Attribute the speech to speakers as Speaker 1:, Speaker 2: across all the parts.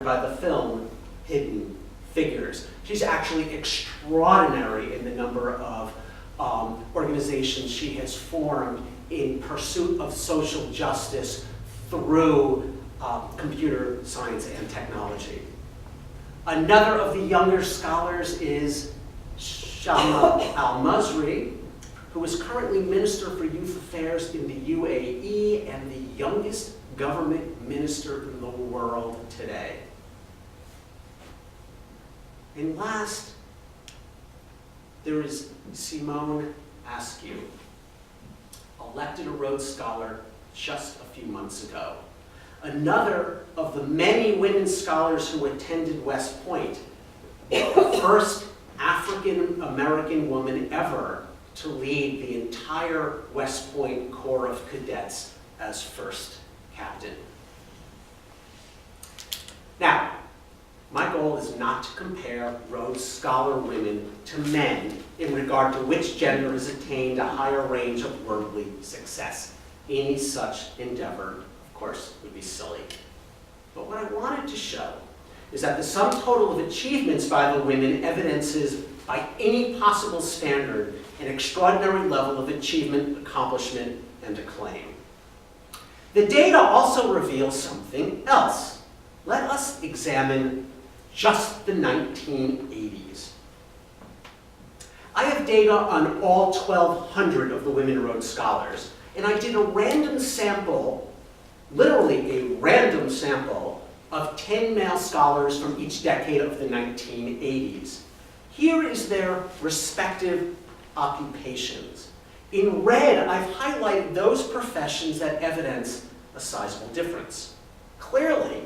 Speaker 1: by the film Hidden Figures. She's actually extraordinary in the number of organizations she has formed in pursuit of social justice through computer science and technology. Another of the younger scholars is Shama Al-Masri, who is currently Minister for Youth Affairs in the UAE and the youngest government minister in the world today. And last, there is Simone Askew, elected a Rhodes Scholar just a few months ago. Another of the many women scholars who attended West Point, the first African-American woman ever to lead the entire West Point Corps of Cadets as first captain. Now, my goal is not to compare Rhodes Scholar women to men in regard to which gender has attained a higher range of worldly success. Any such endeavor, of course, would be silly. But what I wanted to show is that the sum total of achievements by the women evidences, by any possible standard, an extraordinary level of achievement, accomplishment, and acclaim. The data also reveals something else. Let us examine just the 1980s. I have data on all 1,200 of the women Rhodes Scholars, and I did a random sample, literally a random sample, of 10 male scholars from each decade of the 1980s. Here is their respective occupations. In red, I've highlighted those professions that evidence a sizable difference. Clearly,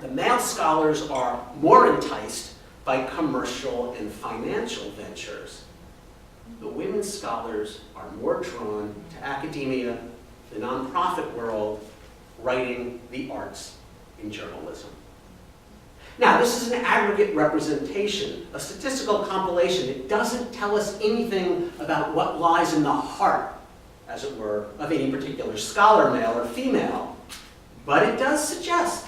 Speaker 1: the male scholars are more enticed by commercial and financial ventures. The women scholars are more drawn to academia, the nonprofit world, writing, the arts, and journalism. Now, this is an aggregate representation, a statistical compilation. It doesn't tell us anything about what lies in the heart, as it were, of any particular scholar, male or female, but it does suggest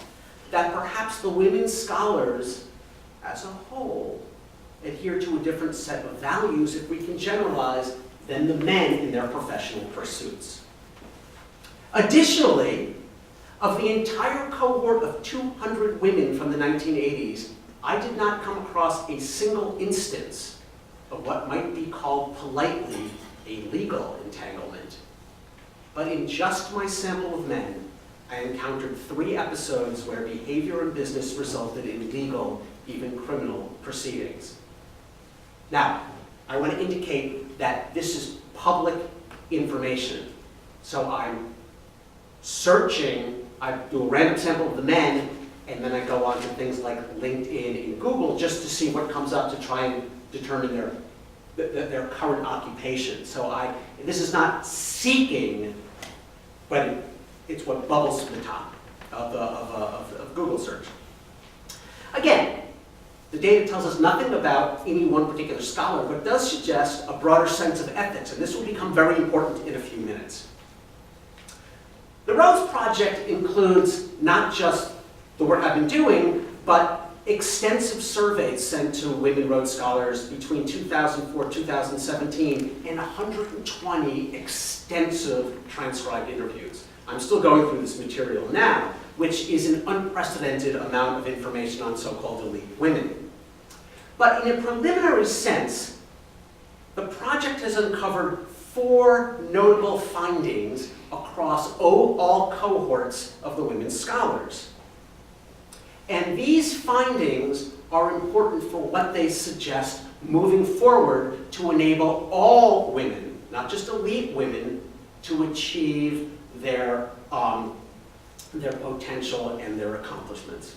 Speaker 1: that perhaps the women scholars as a whole adhere to a different set of values, if we can generalize, than the men in their professional pursuits. Additionally, of the entire cohort of 200 women from the 1980s, I did not come across a single instance of what might be called politely a legal entanglement. But in just my sample of men, I encountered 3 episodes where behavior in business resulted in legal, even criminal proceedings. Now, I want to indicate that this is public information. So I'm searching, I do a random sample of the men, and then I go on to things like LinkedIn and Google just to see what comes up to try and determine their current occupation. So this is not seeking, but it's what bubbles to the top of Google search. Again, the data tells us nothing about any one particular scholar, but does suggest a broader sense of ethics, and this will become very important in a few minutes. The Rhodes Project includes not just the work I've been doing, but extensive surveys sent to women Rhodes Scholars between 2004 and 2017, and 120 extensive transcribed interviews. I'm still going through this material now, which is an unprecedented amount of information on so-called elite women. But in a preliminary sense, the project has uncovered 4 notable findings across all cohorts of the women scholars. And these findings are important for what they suggest moving forward to enable all women, not just elite women, to achieve their potential and their accomplishments.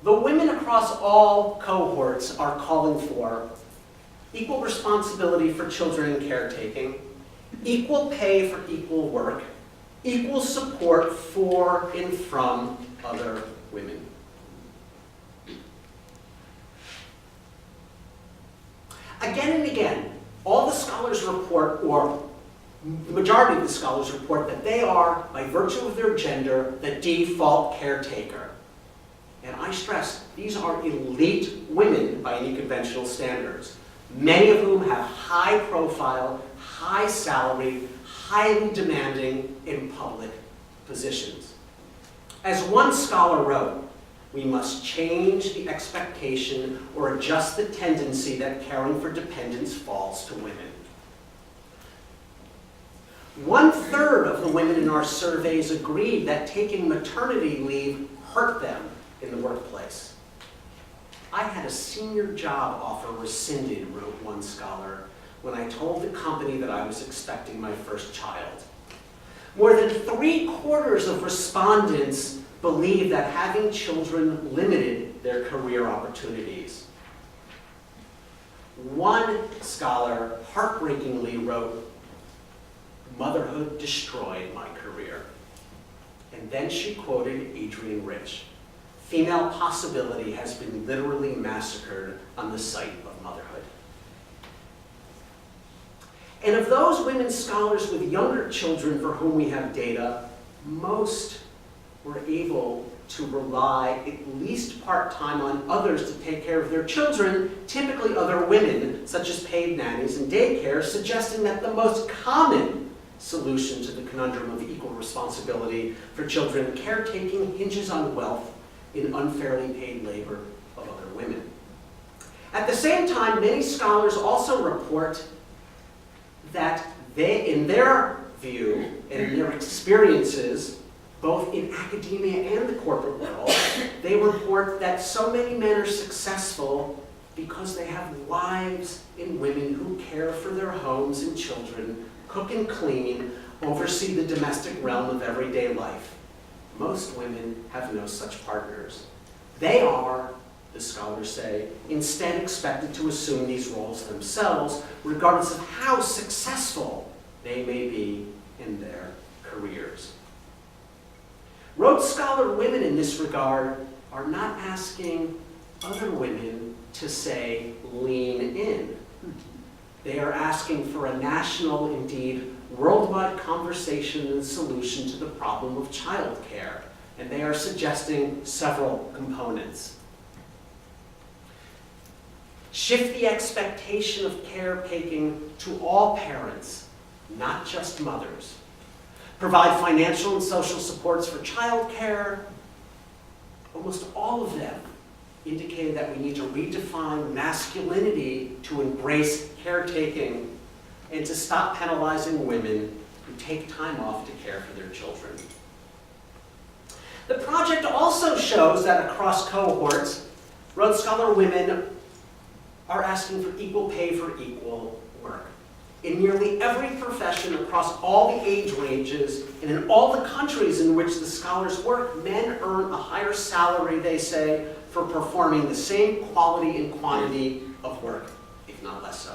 Speaker 1: The women across all cohorts are calling for equal responsibility for children and caretaking, equal pay for equal work, equal support for and from other women. Again and again, all the scholars report, or The majority of the scholars report that they are, by virtue of their gender, the default caretaker. And I stress, these are elite women by any conventional standards, many of whom have high profile, high salary, highly demanding in public positions. As one scholar wrote, we must change the expectation or adjust the tendency that caring for dependents falls to women. 1/3 of the women in our surveys agreed that taking maternity leave hurt them in the workplace. I had a senior job offer rescinded, wrote one scholar, when I told the company that I was expecting my first child. More than 3/4 of respondents believe that having children limited their career opportunities. One scholar heartbreakingly wrote, "Motherhood destroyed my career." And then she quoted Adrienne Rich, "Female possibility has been literally massacred on the site of motherhood." And of those women scholars with younger children for whom we have data, most were able to rely at least part-time on others to take care of their children, typically other women, such as paid nannies and daycare, suggesting that the most common solution to the conundrum of equal responsibility for children caretaking hinges on wealth in unfairly paid labor of other women. At the same time, many scholars also report that they, in their view and in their experiences, both in academia and the corporate world, they report that so many men are successful because they have wives and women who care for their homes and children, cook and clean, oversee the domestic realm of everyday life. Most women have no such partners. They are, the scholars say, instead expected to assume these roles themselves, regardless of how successful they may be in their careers. Rhodes Scholar women in this regard are not asking other women to say, lean in. They are asking for a national, indeed worldwide conversation and solution to the problem of childcare, and they are suggesting several components. Shift the expectation of caretaking to all parents, not just mothers. Provide financial and social supports for childcare. Almost all of them indicated that we need to redefine masculinity to embrace caretaking and to stop penalizing women who take time off to care for their children. The project also shows that across cohorts, Rhodes Scholar women are asking for equal pay for equal work. In nearly every profession across all the age ranges and in all the countries in which the scholars work, men earn a higher salary, they say, for performing the same quality and quantity of work, if not less so.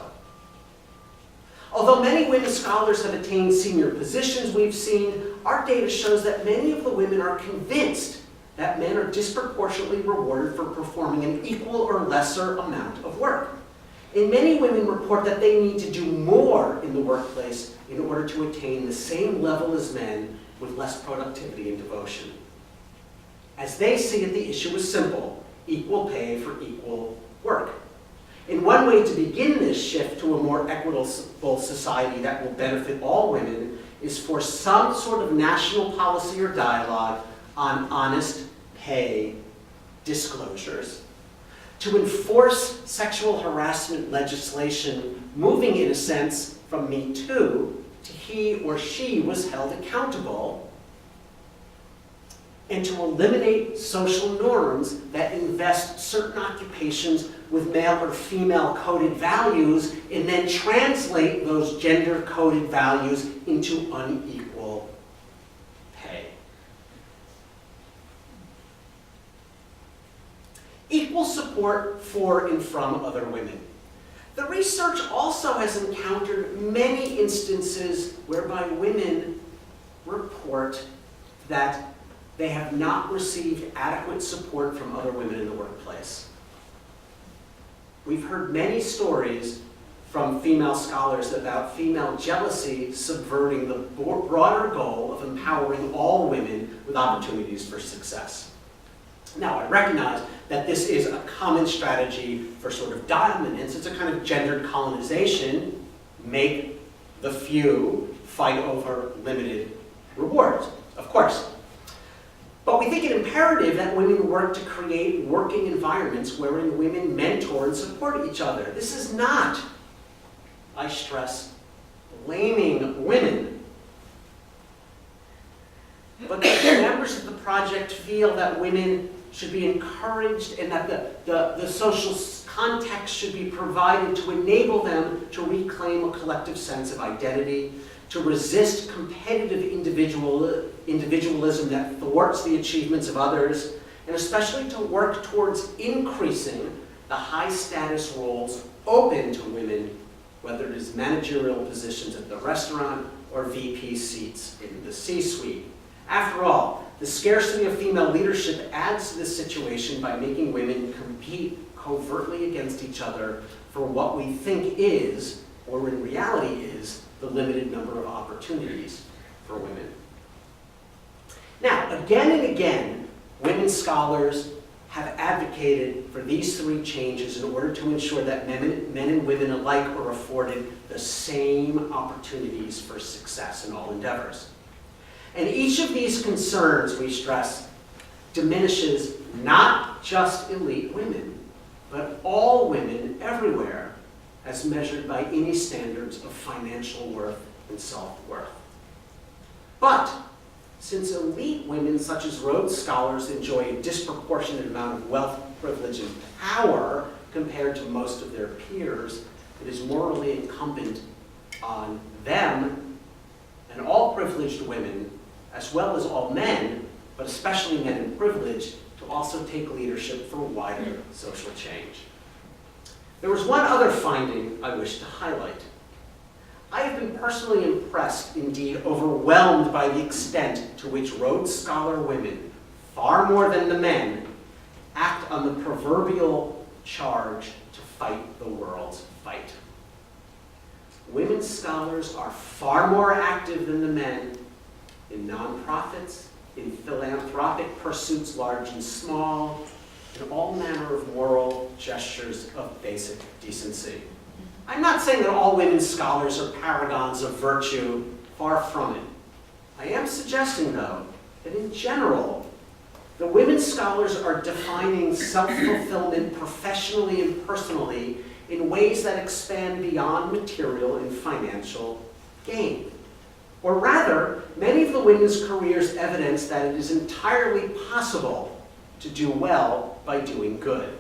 Speaker 1: Although many women scholars have attained senior positions we've seen, our data shows that many of the women are convinced that men are disproportionately rewarded for performing an equal or lesser amount of work. And many women report that they need to do more in the workplace in order to attain the same level as men with less productivity and devotion. As they see it, the issue is simple: equal pay for equal work. And one way to begin this shift to a more equitable society that will benefit all women is for some sort of national policy or dialogue on honest pay disclosures, to enforce sexual harassment legislation, moving in a sense from Me Too to he or she was held accountable, and to eliminate social norms that invest certain occupations with male or female coded values and then translate those gender coded values into unequal pay. Equal support for and from other women. The research also has encountered many instances whereby women report that they have not received adequate support from other women in the workplace. We've heard many stories from female scholars about female jealousy subverting the broader goal of empowering all women with opportunities for success. Now, I recognize that this is a common strategy for sort of dominance. It's a kind of gendered colonization, make the few fight over limited rewards, of course. But we think it imperative that women work to create working environments wherein women mentor and support each other. This is not, I stress, blaming women. But the members of the project feel that women should be encouraged and that the social context should be provided to enable them to reclaim a collective sense of identity, to resist competitive individualism that thwarts the achievements of others, and especially to work towards increasing the high-status roles open to women, whether it is managerial positions at the restaurant or VP seats in the C-suite. After all, the scarcity of female leadership adds to this situation by making women compete covertly against each other for what we think is, or in reality is, the limited number of opportunities for women. Now, again and again, women scholars have advocated for these three changes in order to ensure that men and women alike are afforded the same opportunities for success in all endeavors. And each of these concerns, we stress, diminishes not just elite women, but all women everywhere, as measured by any standards of financial worth and self-worth. But since elite women such as Rhodes scholars enjoy a disproportionate amount of wealth, privilege, and power compared to most of their peers, it is morally incumbent on them and all privileged women, as well as all men, but especially men in privilege, to also take leadership for wider social change. There was one other finding I wish to highlight. I have been personally impressed, indeed overwhelmed by the extent to which Rhodes Scholar women, far more than the men, act on the proverbial charge to fight the world's fight. Women scholars are far more active than the men in nonprofits, in philanthropic pursuits large and small, in all manner of moral gestures of basic decency. I'm not saying that all women scholars are paragons of virtue, far from it. I am suggesting, though, that in general, the women scholars are defining self-fulfillment professionally and personally in ways that expand beyond material and financial gain. Or rather, many of the women's careers evidence that it is entirely possible to do well by doing good.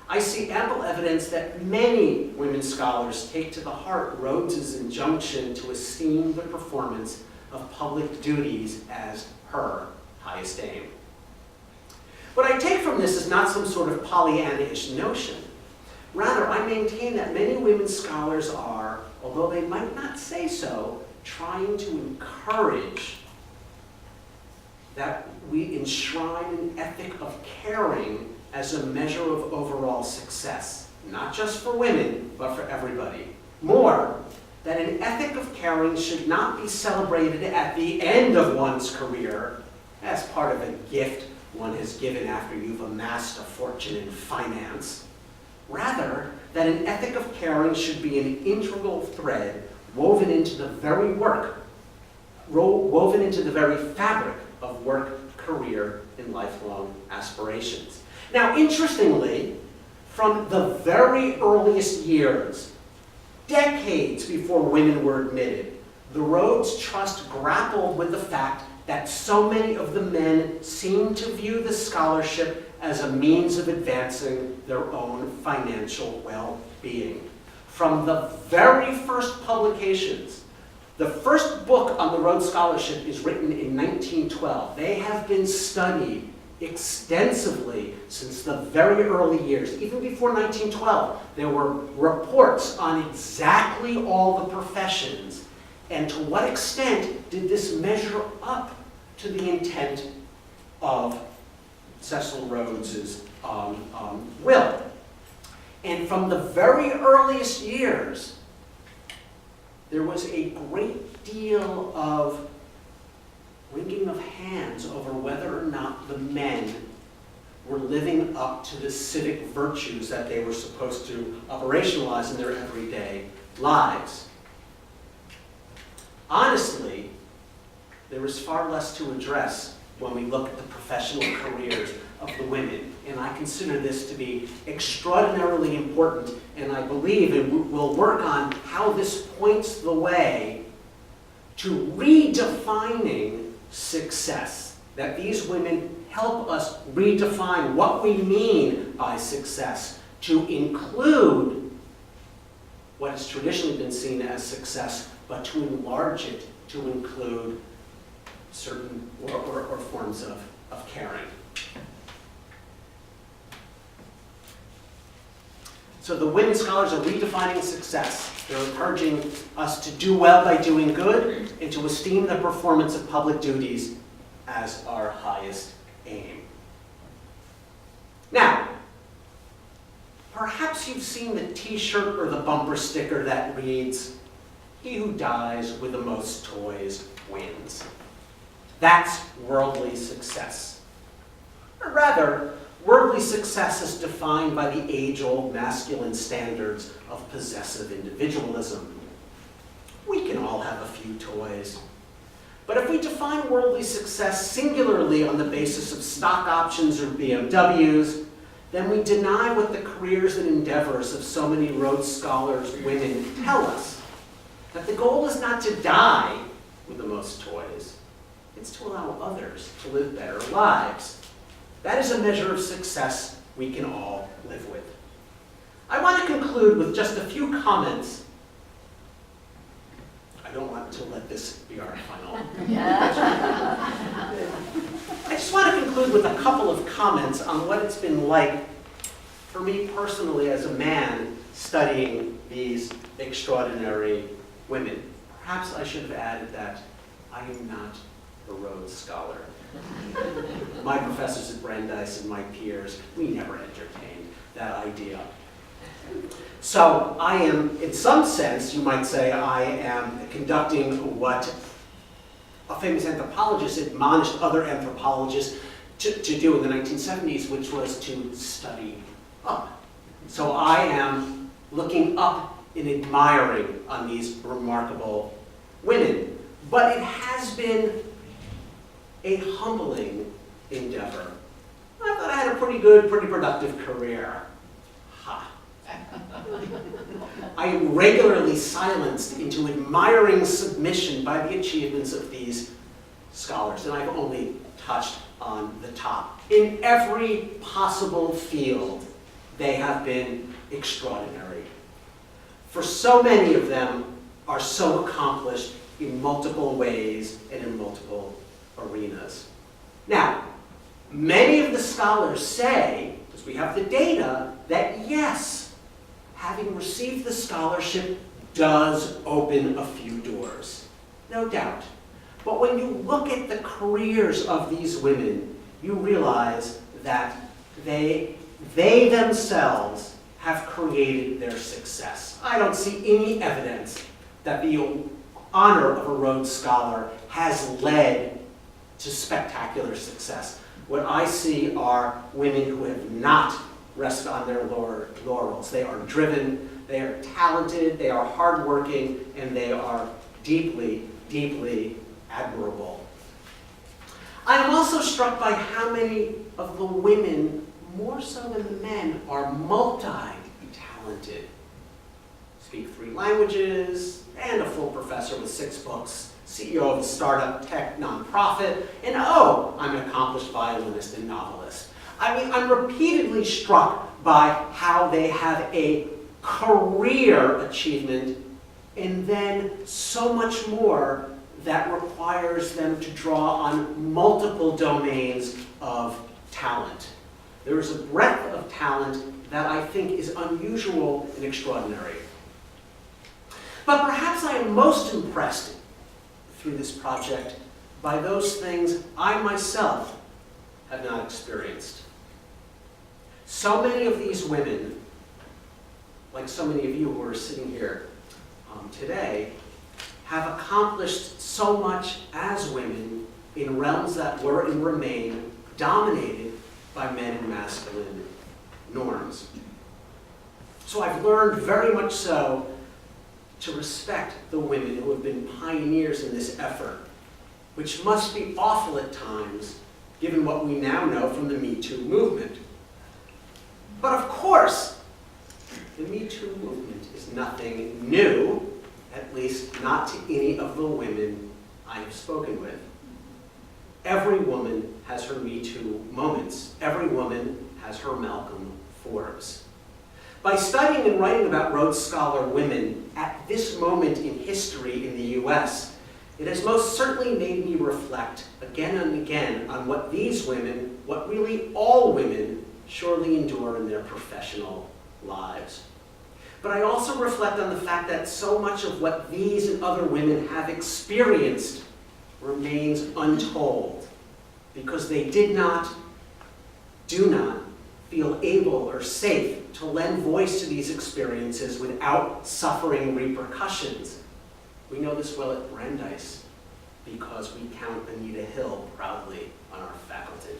Speaker 1: I see ample evidence that many women scholars take to the heart Rhodes's injunction to esteem the performance of public duties as her highest aim. What I take from this is not some sort of Pollyanna-ish notion. Rather, I maintain that many women scholars are, although they might not say so, trying to encourage that we enshrine an ethic of caring as a measure of overall success, not just for women, but for everybody. More, that an ethic of caring should not be celebrated at the end of one's career as part of a gift one has given after you've amassed a fortune in finance. Rather, that an ethic of caring should be an integral thread woven into the very fabric of work, career, and lifelong aspirations. Now, interestingly, from the very earliest years, decades before women were admitted, the Rhodes Trust grappled with the fact that so many of the men seemed to view the scholarship as a means of advancing their own financial well-being. From the very first publications, the first book on the Rhodes Scholarship is written in 1912. They have been studied extensively since the very early years. Even before 1912, there were reports on exactly all the professions and to what extent did this measure up to the intent of Cecil Rhodes's will. And from the very earliest years, there was a great deal of wringing of hands over whether or not the men were living up to the civic virtues that they were supposed to operationalize in their everyday lives. Honestly, there is far less to address when we look at the professional careers of the women. And I consider this to be extraordinarily important, and I believe, and we'll work on how this points the way to redefining success. That these women help us redefine what we mean by success, to include what has traditionally been seen as success, but to enlarge it to include certain or forms of caring. So the women scholars are redefining success. They're encouraging us to do well by doing good and to esteem the performance of public duties as our highest aim. Now, perhaps you've seen the t-shirt or the bumper sticker that reads, "He who dies with the most toys wins." That's worldly success. Or rather, worldly success is defined by the age-old masculine standards of possessive individualism. We can all have a few toys. But if we define worldly success singularly on the basis of stock options or BMWs, then we deny what the careers and endeavors of so many Rhodes Scholars women tell us. That the goal is not to die with the most toys. It's to allow others to live better lives. That is a measure of success we can all live with. I want to conclude with just a few comments. I don't want to let this be our final. I just want to conclude with a couple of comments on what it's been like for me personally as a man studying these extraordinary women. Perhaps I should have added that I am not a Rhodes Scholar. My professors at Brandies and my peers, we never entertained that idea. So I am, in some sense, you might say, I am conducting what a famous anthropologist admonished other anthropologists to do in the 1970s, which was to study up. So I am looking up and admiring on these remarkable women. But it has been a humbling endeavor. I thought I had a pretty good, pretty productive career. Ha. I am regularly silenced into admiring submission by the achievements of these scholars, and I've only touched on the top. In every possible field, they have been extraordinary. For so many of them are so accomplished in multiple ways and in multiple arenas. Now, many of the scholars say, because we have the data, that yes, having received the scholarship does open a few doors. No doubt. But when you look at the careers of these women, you realize that they themselves have created their success. I don't see any evidence that the honor of a Rhodes Scholar has led to spectacular success. What I see are women who have not rested on their laurels. They are driven, they are talented, they are hardworking, and they are deeply, deeply admirable. I am also struck by how many of the women, more so than the men, are multi-talented. Speak 3 languages, and a full professor with 6 books, CEO of a startup tech nonprofit, and oh, I'm an accomplished violinist and novelist. I mean, I'm repeatedly struck by how they have a career achievement and then so much more that requires them to draw on multiple domains of talent. There is a breadth of talent that I think is unusual and extraordinary. But perhaps I am most impressed through this project by those things I myself have not experienced. So many of these women like so many of you who are sitting here today, have accomplished so much as women in realms that were and remain dominated by men and masculine norms. So I've learned very much so to respect the women who have been pioneers in this effort, which must be awful at times, given what we now know from the Me Too movement. But of course, the Me Too movement is nothing new, at least not to any of the women I have spoken with. Every woman has her Me Too moments. Every woman has her Malcolm Forbes. By studying and writing about Rhodes Scholar women at this moment in history in the US, it has most certainly made me reflect again and again on what these women, what really all women, surely endure in their professional lives. But I also reflect on the fact that so much of what these and other women have experienced remains untold because they do not feel able or safe to lend voice to these experiences without suffering repercussions. We know this well at Brandies because we count Anita Hill proudly on our faculty.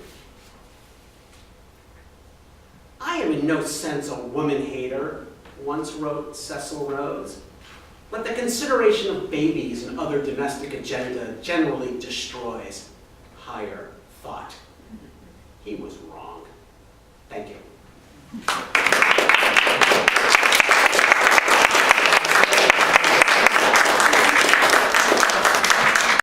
Speaker 1: I am in no sense a woman hater, once wrote Cecil Rhodes, but the consideration of babies and other domestic agenda generally destroys higher thought. He was wrong. Thank you.